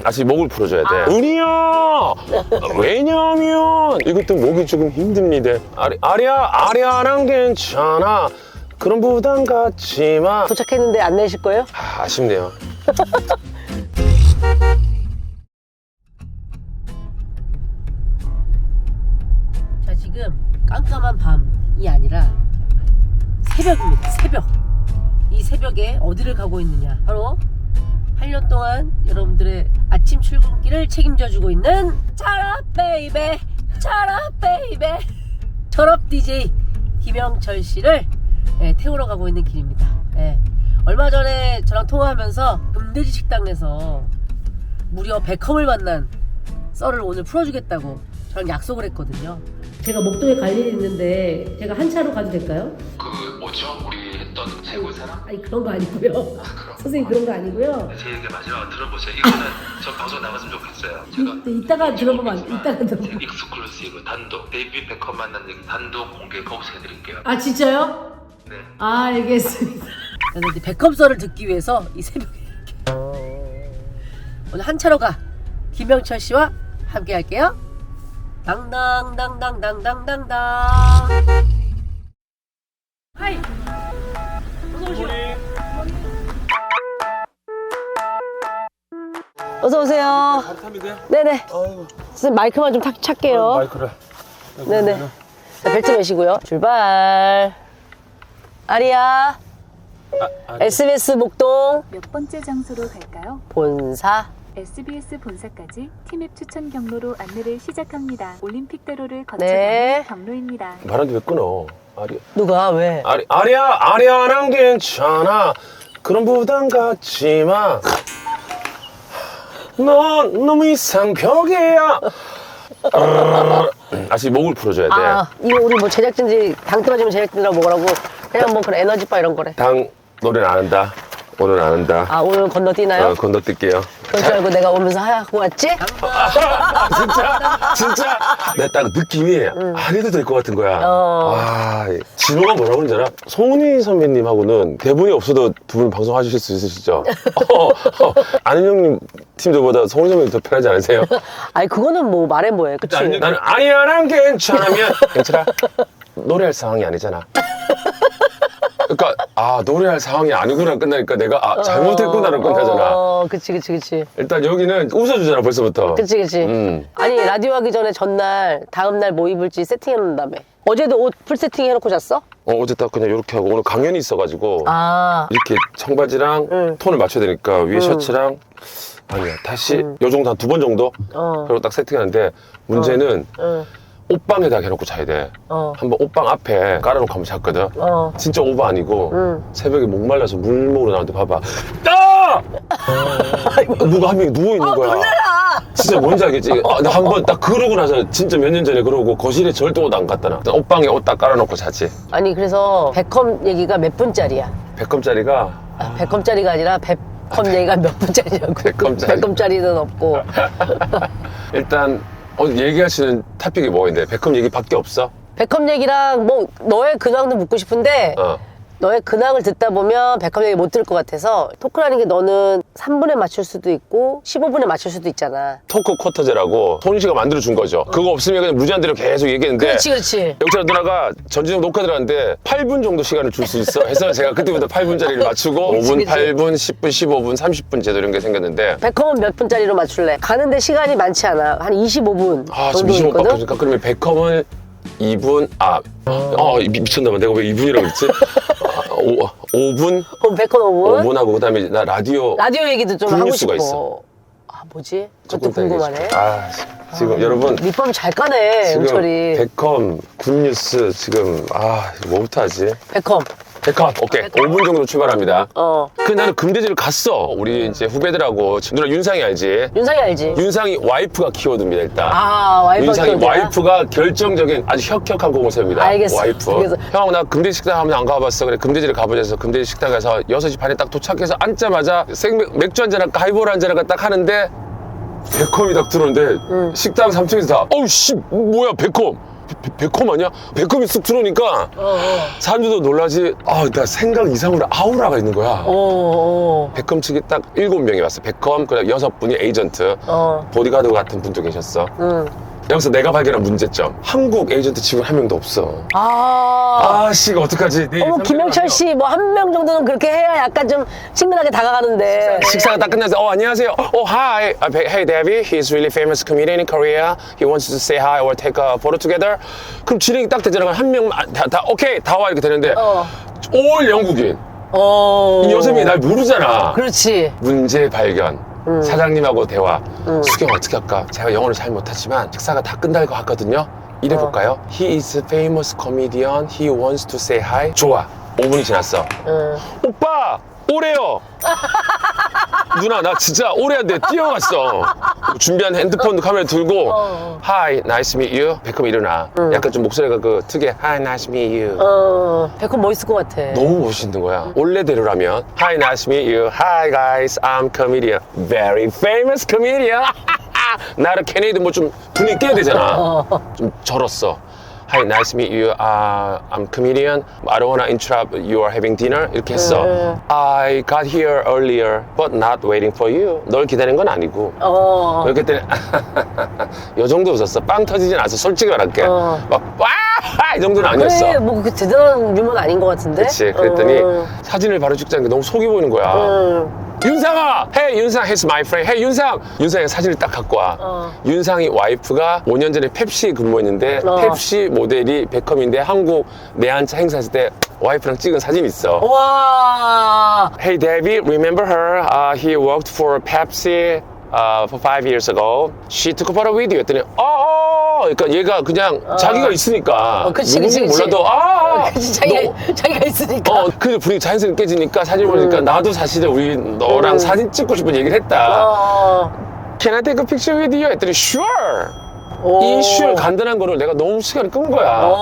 다시 목을 풀어줘야 돼. 은희야! 왜냐면 이것도 목이 조금 힘듭니다. 아리아랑 괜찮아. 그런 부담 갖지 마. 도착했는데 안 내실 거예요? 아쉽네요. 자, 지금 깜깜한 밤이 아니라 새벽입니다. 새벽. 이 새벽에 어디를 가고 있느냐? 바로 8년 동안 여러분들의 아침 출근길을 책임져주고 있는 철업 베이베, 철업 베이베, 철업 DJ 김영철 씨를 태우러 가고 있는 길입니다. 얼마 전에 저랑 통화하면서 금돼지 식당에서 무려 베컴을 만난 썰을 오늘 풀어주겠다고 저랑 약속을 했거든요. 제가 목동에 갈 일이 있는데 제가 한 차로 가도 될까요? 그 뭐죠? 우리 했던 최고의 사람? 아니 그런 거 아니고요. 선생님 그런 거 아니고요. 제 얘기 마지막으로 들어보세요. 이거는 전 방송 나갔으면 좋겠어요. 제가 이따가 들어보면 이따가 들어보면. 익스클루시브 단독 데이비 베컴 만난 얘기 단독 공개 거부해드릴게요. 아 진짜요? 네. 아 알겠습니다. 그래서 이제 베컴 썰을 듣기 위해서 이 새벽에 이렇게 오늘 한 차로 가 김영철 씨와 함께 할게요. 당당당당당당당당. 하이. 어서 오세요. 네네. 선생님 마이크만 좀 찾게요. 마이크를. 네네. 자, 벨트 매시고요. 출발. 아리야. SBS 목동 몇 번째 장소로 갈까요? 본사. SBS 본사까지 팀앱 추천 경로로 안내를 시작합니다. 올림픽대로를 거쳐 네. 가는 경로입니다. 말하는데 왜 끊어? 누가 왜? 아리아랑 괜찮아. 그런 부담 갖지 마. 넌 너무 이상벽이야. 다시 목을 풀어줘야 돼. 아 이거 우리 뭐 제작진들이 당 떨어지면 제작진이라고 뭐라고 그냥 뭐 그런 에너지바 이런 거래. 당 노래는 안 한다. 오늘은 안 한다. 아 오늘 건너뛰나요? 건너뛸게요. 그럴 줄 알고 내가 오면서 하고 왔지? 진짜 내 딱 느낌이 안 해도 될 것 같은 거야. 와, 진호가 뭐라고 그러는지 알아? 송은이 선배님하고는 대본이 없어도 두 분 방송하실 수 있으시죠? 아는 형님 팀들보다 송은이 선배님 더 편하지 않으세요? 아니 그거는 뭐 말해 뭐해 그치? 나는 아니야랑 괜찮으면 괜찮아. 노래할 상황이 아니잖아. 그러니까 노래할 상황이 아니구나 끝나니까 내가 잘못했구나로 끝나잖아. 그치. 일단 여기는 웃어주잖아 벌써부터. 그치. 아니 라디오 하기 전에 전날 다음날 뭐 입을지 세팅해 놓는다며. 어제도 옷 풀 세팅 해놓고 잤어? 어제 딱 그냥 이렇게 하고 오늘 강연이 있어가지고 이렇게 청바지랑 톤을 맞춰야 되니까 위에 셔츠랑 아니야 다시 요 정도 한 2번 정도 그리고 딱 세팅하는데 문제는 옷방에다 해놓고 자야 돼. 한번 옷방 앞에 깔아놓고 한번 잤거든. 진짜 오버 아니고 새벽에 목말라서 물 먹으러 나왔는데 봐봐. 누가 한 명이 누워있는 거야. 놀라라! 진짜 뭔지 알겠지? 나 한 번 딱 그러고 나서 진짜 몇 년 전에 그러고 거실에 절대 옷 안 갖다 놔. 옷방에 옷 딱 깔아놓고 자지. 아니 그래서 베컴 얘기가 몇 분짜리야? 100검짜리가 베컴짜리가 아니라 베컴 얘기가 몇 분짜리냐고. 베컴짜리는 없고. 일단 얘기하시는 토픽이 뭐가 있는데 베컴 얘기밖에 없어? 베컴 얘기랑 뭐 너의 근황도 묻고 싶은데 너의 근황을 듣다 보면 베컴 얘기 못 들을 것 같아서 토크라는 게 너는 3분에 맞출 수도 있고 15분에 맞출 수도 있잖아. 토크 쿼터제라고 손희 씨가 만들어준 거죠. 그거 없으면 그냥 무제한대로 계속 얘기했는데 그렇지. 영철아 누나가 전지적 녹화 들어갔는데 8분 정도 시간을 줄 수 있어? 해서 제가 그때부터 8분짜리를 맞추고 5분, 8분, 10분, 15분, 30분 제도 이런 게 생겼는데 베컴은 몇 분짜리로 맞출래? 가는데 시간이 많지 않아. 한 25분 지금 정도 25분 있거든? 바꿔주니까 그러면 베컴을 2분 미쳤나봐 내가 왜 2분이라고 그랬지? 5분? 그럼 베컴 5분? 5분하고 그다음에 나 라디오 얘기도 좀 하고 굿뉴스가 싶어. 있어. 뭐지? 조금 그것도 이따 궁금하네. 얘기해줄게. 지금 여러분 밑범 잘 까네 지금 영철이. 베컴 굿뉴스 지금 뭐부터 하지? 베컴. 오케이. 5분 정도 출발합니다. 그 나는 금대지를 갔어. 우리 이제 후배들하고 누나 윤상이 알지? 윤상이 알지? 윤상이 와이프가 키워드입니다 일단. 와이프가 윤상이 키워드야? 와이프가 결정적인 아주 혁혁한 공을 세웁니다. 알겠어. 와이프. 그래서- 형 나 금돼지 식당 하면 안 가봤어. 그래 금돼지를 가보자 해서 금돼지 식당 가서 6시 반에 딱 도착해서 앉자마자 맥주 한잔 할까 하이볼 한잔 할까 딱 하는데 베컴이 딱 들어오는데 식당 3층에서 다 어우 씨 뭐야 베컴 베컴 아니야? 베컴이 쑥 들어오니까 사람들도 놀라지. 아, 나 생각 이상으로 아우라가 있는 거야. 베컴 측이 딱 7명이 왔어. 베컴, 그다음 6분이 에이전트, 보디가드 같은 분도 계셨어. 여기서 내가 발견한 문제점. 한국 에이전트 직원 한 명도 없어. 씨, 이거 어떡하지? 어머, 김영철 씨, 뭐 한 명 정도는 그렇게 해야 약간 좀 친근하게 다가가는데. 식사가 딱 끝나서 안녕하세요. Hi. Hey, Debbie. He's really famous comedian in Korea. He wants to say hi or take a photo together. 그럼 진행이 딱 되잖아. 한 명, 오케이, 다 와. 이렇게 되는데. 올 영국인. 이 여성이 날 모르잖아. 그렇지. 문제 발견. 사장님하고 대화. 수경 어떻게 할까? 제가 영어를 잘 못하지만 식사가 다 끝날 것 같거든요. 이래볼까요? He is a famous comedian. He wants to say hi. 좋아. 5분이 지났어. 오빠! 오래요! 누나, 나 진짜 오래한데 뛰어갔어. 준비한 핸드폰 카메라 들고 Hi, nice to meet you. 베컴 일어나. 약간 좀 목소리가 그 특유의 Hi, nice to meet you. 베컴 멋있을 것 같아. 너무 멋있는 거야. 원래대로라면 Hi, nice to meet you. Hi guys, I'm comedian. Very famous comedian. 나를 캐네이드 뭐 좀 분위기 깨야 되잖아. 좀 절었어. Hi, nice to meet you. I'm comedian. I don't wanna interrupt. You are having dinner. 이렇게 했어. I got here earlier, but not waiting for you. 널 기다린 건 아니고. 이렇게 했더니 이 정도 웃었어. 빵 터지진 않았어. 솔직히 말할게. 막 이 정도는 아니었어. 그래, 뭐 그렇게 대단한 유머는 아닌 것 같은데? 그치. 그랬더니 사진을 바로 찍자니까 너무 속이 보이는 거야. 윤상아! Hey, 윤상, he's my friend. Hey, 윤상! 윤상이 사진을 딱 갖고 와. 윤상이 와이프가 5년 전에 펩시에 근무했는데 펩시 모델이 베컴인데 한국 내한차 행사했을 때 와이프랑 찍은 사진이 있어. 와. Hey, Debbie, remember her? He worked for Pepsi for 5 years ago. She took a photo with you. 했더니 그러니까 얘가 그냥 자기가 있으니까 그치, 누군지 그치, 그치. 몰라도 그치, 자기가 있으니까. 그 분위기 자연스럽게 깨지니까 사진 보니까 나도 사실은 우리 너랑 사진 찍고 싶은 얘기를 했다. Can I take a picture with you? 했더니 sure. 이 sure 간단한 거를 내가 너무 시간을 끈 거야.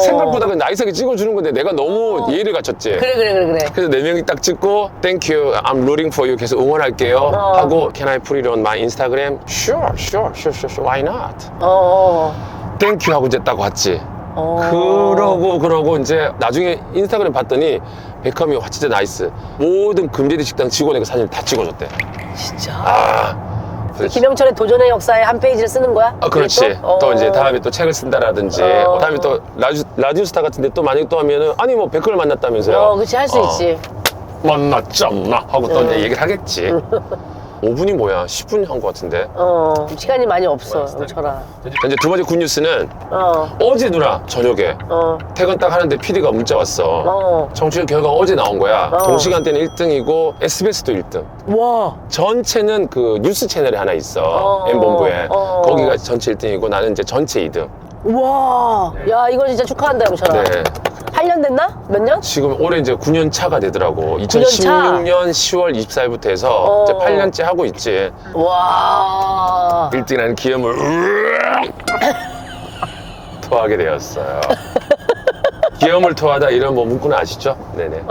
생각보다 그냥 나이스하게 찍어주는 건데 내가 너무 예의를 갖췄지. 그래. 그래서 4명이 딱 찍고 Thank you, I'm rooting for you. 계속 응원할게요. 하고 Can I put it on my Instagram? Sure. Why not? Thank you 하고 이제 딱 왔지. 그러고 이제 나중에 인스타그램 봤더니 베컴이 와 진짜 나이스. 모든 금제리 식당 직원에게 사진을 다 찍어줬대. 진짜. 그렇지. 김영철의 도전의 역사에 한 페이지를 쓰는 거야? 그렇지. 또 이제 다음에 또 책을 쓴다라든지 다음에 또 라디오 스타 같은데 또 만약에 또 하면은 아니 뭐 베컴을 만났다면서요. 그치, 할 수 있지. 만났잖아 하고 또 이제 얘기를 하겠지. 5분이 뭐야? 10분 한 것 같은데. 시간이 많이 없어, 영철아. 이제 두 번째 굿뉴스는 어제 누나 저녁에 퇴근 딱 하는데 PD가 문자 왔어. 정치율 결과가 어제 나온 거야. 동시간대는 1등이고 SBS도 1등. 와. 전체는 그 뉴스 채널이 하나 있어. M본부에. 거기가 전체 1등이고 나는 이제 전체 2등. 와. 야, 이거 진짜 축하한다, 영철아. 네. 8년 됐나? 몇 년? 지금 올해 이제 9년 차가 되더라고. 9년 차? 2016년 10월 24일부터 해서 이제 8년째 하고 있지. 와. 1등이라는 기염을 토하게 되었어요. 기염을 토하다 이런 뭐 문구는 아시죠? 네네.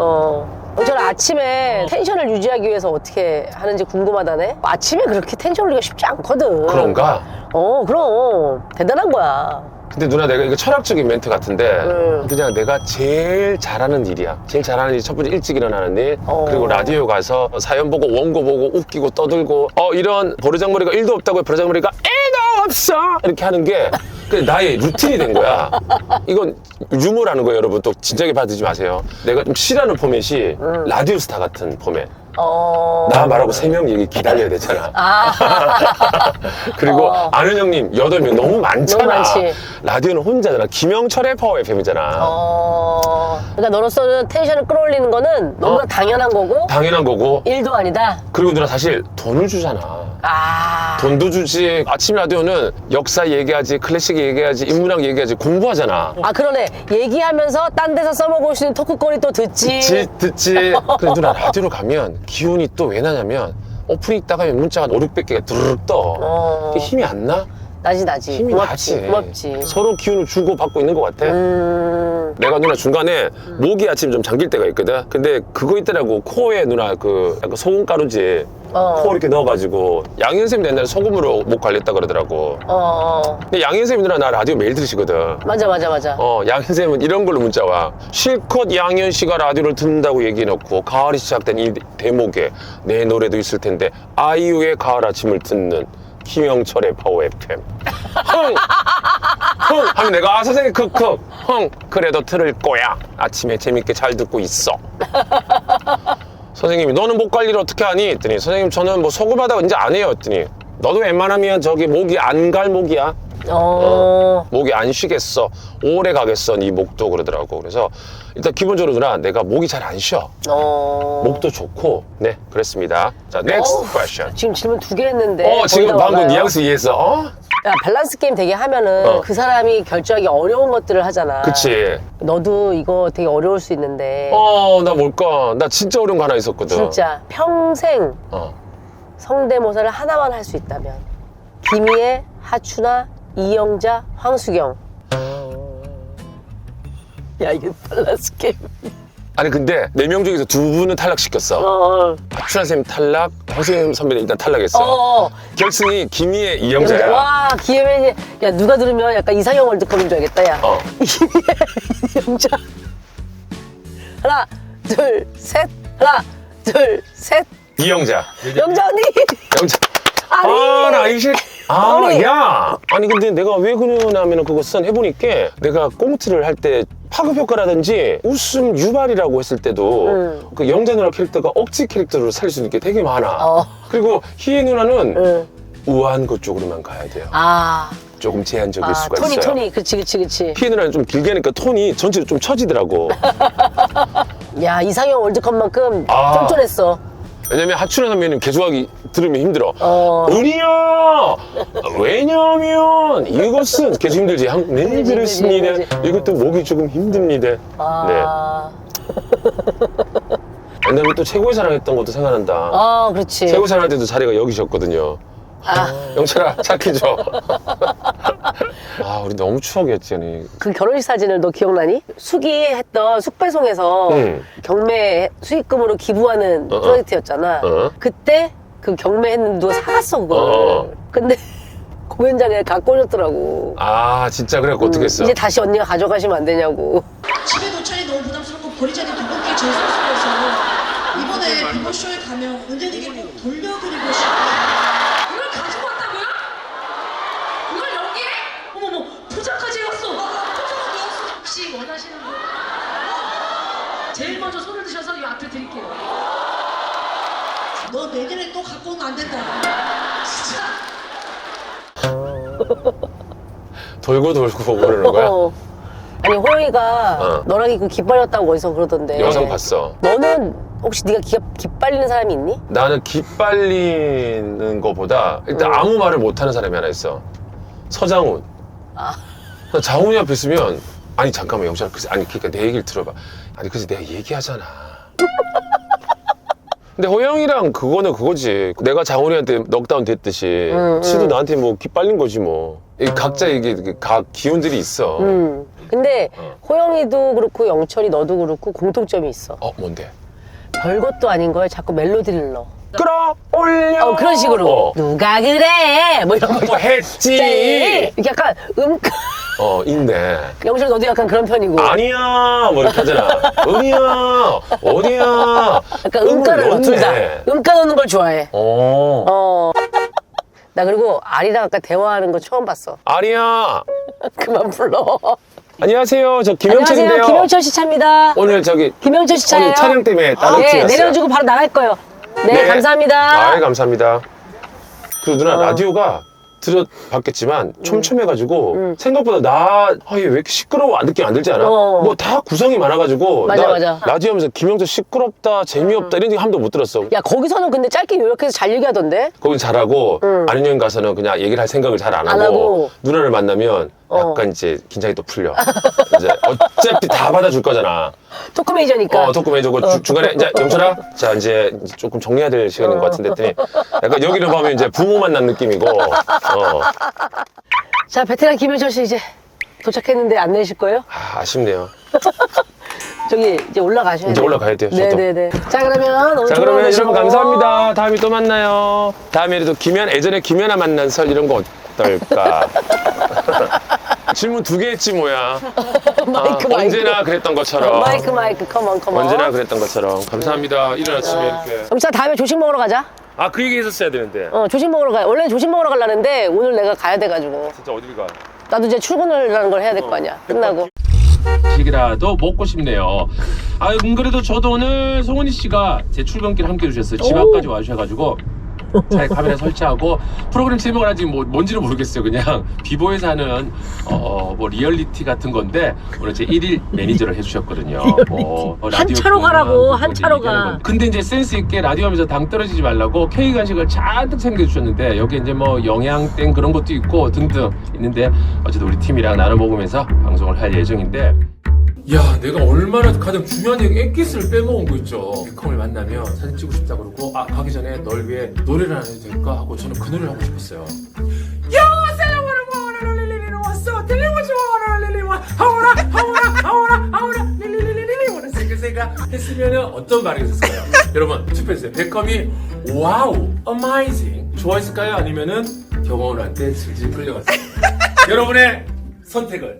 영철아, 아침에 텐션을 유지하기 위해서 어떻게 하는지 궁금하다네? 아침에 그렇게 텐션 올리기가 쉽지 않거든. 그런가? 그럼. 대단한 거야. 근데 누나 내가 이거 철학적인 멘트 같은데 그냥 내가 제일 잘하는 일이야. 제일 잘하는 일이 첫 번째 일찍 일어나는 일, 그리고 라디오 가서 사연 보고 원고 보고 웃기고 떠들고 이런 버르장머리가 1도 없다고 버르장머리가 1도 없어 이렇게 하는 게 나의 루틴이 된 거야. 이건 유머라는 거예요, 여러분. 또 진작에 받지 마세요. 내가 좀 싫어하는 포맷이 라디오 스타 같은 포맷. 나 말하고 3명 얘기 기다려야 되잖아. 그리고 아는 형님 8명 너무 많잖아. 너무 많지. 라디오는 혼자잖아. 김영철의 파워 FM이잖아. 그러니까 너로서는 텐션을 끌어올리는 거는 너무나 당연한 거고 당연한 거고. 일도 아니다. 그리고 누나 사실 돈을 주잖아. 돈도 주지. 아침 라디오는 역사 얘기하지, 클래식 얘기하지, 인문학 얘기하지, 공부하잖아. 그러네. 얘기하면서 딴 데서 써먹을 수 있는 토크거리 또 듣지. 듣지. 근데 누나 라디오로 가면 기운이 또 왜 나냐면 오프닝 따가면 문자가 500-600개가 두르륵 떠. 그게 힘이 안 나? 나지. 힘이 나지. 고맙지. 서로 기운을 주고 받고 있는 것 같아. 내가 누나 중간에 목이 아침 좀 잠길 때가 있거든. 근데 그거 있더라고. 코에 누나 그 약간 소금가루지. 코 이렇게 넣어가지고 양현 쌤도 옛날에 소금으로 목 관리했다 그러더라고. 근데 양현 쌤이 누나 나 라디오 매일 들으시거든. 맞아. 양현 쌤은 이런 걸로 문자 와. 실컷 양현 씨가 라디오를 듣는다고 얘기해놓고 가을이 시작된 이 대목에 내 노래도 있을 텐데 아이유의 가을 아침을 듣는 김영철의 파워 FM. 흥! 흥! 하면 내가 선생님 크크 흥! 그래도 들을 거야. 아침에 재밌게 잘 듣고 있어. 선생님이 너는 목 관리를 어떻게 하니? 했더니 선생님 저는 뭐 소금하다가 이제 안 해요. 했더니 너도 웬만하면 저기 목이 안 갈 목이야. 목이 안 쉬겠어. 오래 가겠어 네 목도 그러더라고. 그래서 일단 기본적으로 누나 내가 목이 잘 안 쉬어. 목도 좋고 네 그랬습니다. 자 next question. 지금 질문 2개 했는데 지금 거의 다 방금 와가요. 뉘앙스 이해했어. 야, 밸런스 게임 되게 하면은 그 사람이 결정하기 어려운 것들을 하잖아. 그치. 너도 이거 되게 어려울 수 있는데 나 뭘까? 나 진짜 어려운 거 하나 있었거든. 진짜 평생 성대모사를 하나만 할 수 있다면 김희애, 하춘아, 이영자, 황수경. 야 이게 밸런스 게임. 아니 근데 4명 중에서 2분은 탈락시켰어. 하춘아 쌤 탈락, 황수경 선배님 일단 탈락했어. 결승이 김희애, 이영자야. 와 기회면 야 누가 들으면 약간 이상형 월드컵인 줄 알겠다. 야 김희애, 이영자. 하나 둘 셋. 하나 둘 셋. 이영자. 영자 언니. 영자. 아니. 나 이 식. 아니. 야. 아니 근데 내가 왜 그러냐면 그것은 해보니까 내가 꽁트를 할 때 파급 효과라든지 웃음 유발이라고 했을 때도 그 영자 누나 캐릭터가 억지 캐릭터로 살릴 수 있는 게 되게 많아. 그리고 희애 누나는 우아한 것 쪽으로만 가야 돼요. 조금 제한적일 수가 있어요. 톤이 그치. 희애 누나는 좀 길게 하니까 톤이 전체로 좀 처지더라고. 야 이상형 월드컵만큼 아. 쫀쫀했어. 왜냐면 하춘아 선배님 개소하기 들으면 힘들어. 은희야! 왜냐면 이것은 계속 힘들지. 네, 그렇습니다. 이것도 목이 조금 힘듭니다. 네. 옛날에 또 최고의 사랑했던 것도 생각난다. 그렇지. 최고의 사랑할 때도 자리가 여기셨거든요. 영철아, 착해줘. 우리 너무 추억이었지, 언니. 그 결혼식 사진을 너 기억나니? 숙이 했던 숙배송에서 경매 수익금으로 기부하는 프로젝트였잖아. 그때 그 경매했는데 누가 사갔어 그걸. 근데 공연장에 갖고 오셨더라고. 진짜 그래갖고 어떻게 했어? 이제 다시 언니가 가져가시면 안 되냐고. 집에 도착이 너무 부담스럽고 버리자니 두 분께 죄송스러워서 이번에 비버쇼에 가면 언제든지 꼭 돌려드리고 싶어요. 이걸 가지고 왔다고요? 이걸 여기에? 어머머, 포장까지 해왔어. 포장은 되었어. 혹시 원하시는 분? 제일 먼저 손을 드셔서 이 앞에 드릴게요. 너 내년에 또 갖고 오면 안 된다. 진짜? 돌고 그러는 거야? 아니 호영이가 너랑 있고 기빨렸다고 어디서 그러던데. 영상 봤어. 너는 혹시 네가 기빨리는 사람이 있니? 나는 기빨리는 거보다 일단 아무 말을 못하는 사람이 하나 있어. 서장훈. 나 장훈이 앞에 있으면 아니 잠깐만 영철아 아니 그러니까 내 얘기를 들어봐. 아니 그래서 내가 얘기하잖아. 근데 호영이랑 그거는 그거지. 내가 장훈이한테 넉다운 됐듯이 지도 나한테 뭐 기빨린 거지 뭐. 각자 이게 각 기운들이 있어. 근데 호영이도 그렇고 영철이 너도 그렇고 공통점이 있어. 뭔데? 별것도 아닌 거에 자꾸 멜로디를 넣어. 끌어올려. 그런 식으로. 누가 그래? 뭐 이런 거. 뭐 했지. 이렇게 약간 있네. 영철 너도 약간 그런 편이고. 아니야 뭐 이렇게 하잖아. 어디야 어디야. 약간 음가를 넣어 둘 다. 음가 넣는 걸 좋아해. 나 그리고 아리랑 아까 대화하는 거 처음 봤어. 아리야. 그만 불러. 안녕하세요. 저 김영철인데요. 안녕하세요. 김영철 씨 차입니다. 오늘 저기 김영철 씨 차예요. 오늘 촬영 때문에 다른 네, 팀이었어요. 내려주고 바로 나갈 거예요. 네, 감사합니다. 감사합니다. 그리고 누나 라디오가 들어봤겠지만 촘촘해가지고 생각보다 얘 왜 이렇게 시끄러워 느낌 안 들지 않아? 뭐 다 구성이 많아가지고 맞아. 라디오 하면서 김영철 시끄럽다 재미없다 이런 얘기 한 번도 못 들었어. 야 거기서는 근데 짧게 요약해서 잘 얘기하던데? 거긴 잘하고 아는 여행 가서는 그냥 얘기를 할 생각을 잘 안 안 하고 하고. 누나를 만나면 약간 이제 긴장이 또 풀려. 이제 어차피 다 받아줄 거잖아. 토크 매니저니까. 토크 매니저고 중간에 이제 영철아 자 이제 조금 정리해야 될 시간인 것 같은데 했더니 약간 여기를 보면 이제 부모 만난 느낌이고 자 베테랑 김영철 씨 이제 도착했는데 안 내실 거예요? 아쉽네요. 저기 이제 올라가셔야 돼요. 이제 올라가야 돼요, 저도. 네네네. 자 그러면 오늘 자, 좋은 그러면 하루 되시고. 여러분 감사합니다. 다음에 또 만나요. 다음에도 예전에 김연아 만난 설 이런 거 어떨까? 질문 2개 했지 뭐야. 마이크. 언제나 그랬던 것처럼. 마이크 컴온. 언제나 그랬던 것처럼. 감사합니다. 이른 아침에 이렇게. 그럼 자 다음에 조식 먹으러 가자. 아, 그 얘기 했었어야 되는데. 조식 먹으러 가요. 원래 조식 먹으러 가려는데 오늘 내가 가야 돼가지고 진짜 어딜 가? 나도 이제 출근을 걸 해야 될 거 아니야. 끝나고. 식이라도 먹고 싶네요. 아, 그래도 저도 오늘 송은이 씨가 제 출근길 함께 해주셨어요. 집 앞까지 와주셔가지고 차에 카메라 설치하고 프로그램 제목은 아직 뭔지는 모르겠어요. 그냥 비보에서 하는 뭐 리얼리티 같은 건데 오늘 제 1일 매니저를 해주셨거든요. 한 차로 가라고, 한 차로 가. 근데 이제 센스 있게 라디오 하면서 당 떨어지지 말라고 K 간식을 잔뜩 챙겨주셨는데 여기 이제 뭐 영양땡 그런 것도 있고 등등 있는데 어쨌든 우리 팀이랑 나눠 먹으면서 방송을 할 예정인데. 야, 내가 얼마나 가장 중요한 엑기스를 빼먹은 거 있죠. 베컴을 만나면 사진 찍고 싶다 그러고 가기 전에 널 위해 노래를 안 해도 될까 하고 저는 그 노래를 하고 싶었어요. 했으면 어떤 반응이 있었을까요? 여러분 투표해주세요. 베컴이 와우, 어메이징 좋아했을까요? 아니면은 경호원한테 질질 끌려갔어요. 여러분의 선택을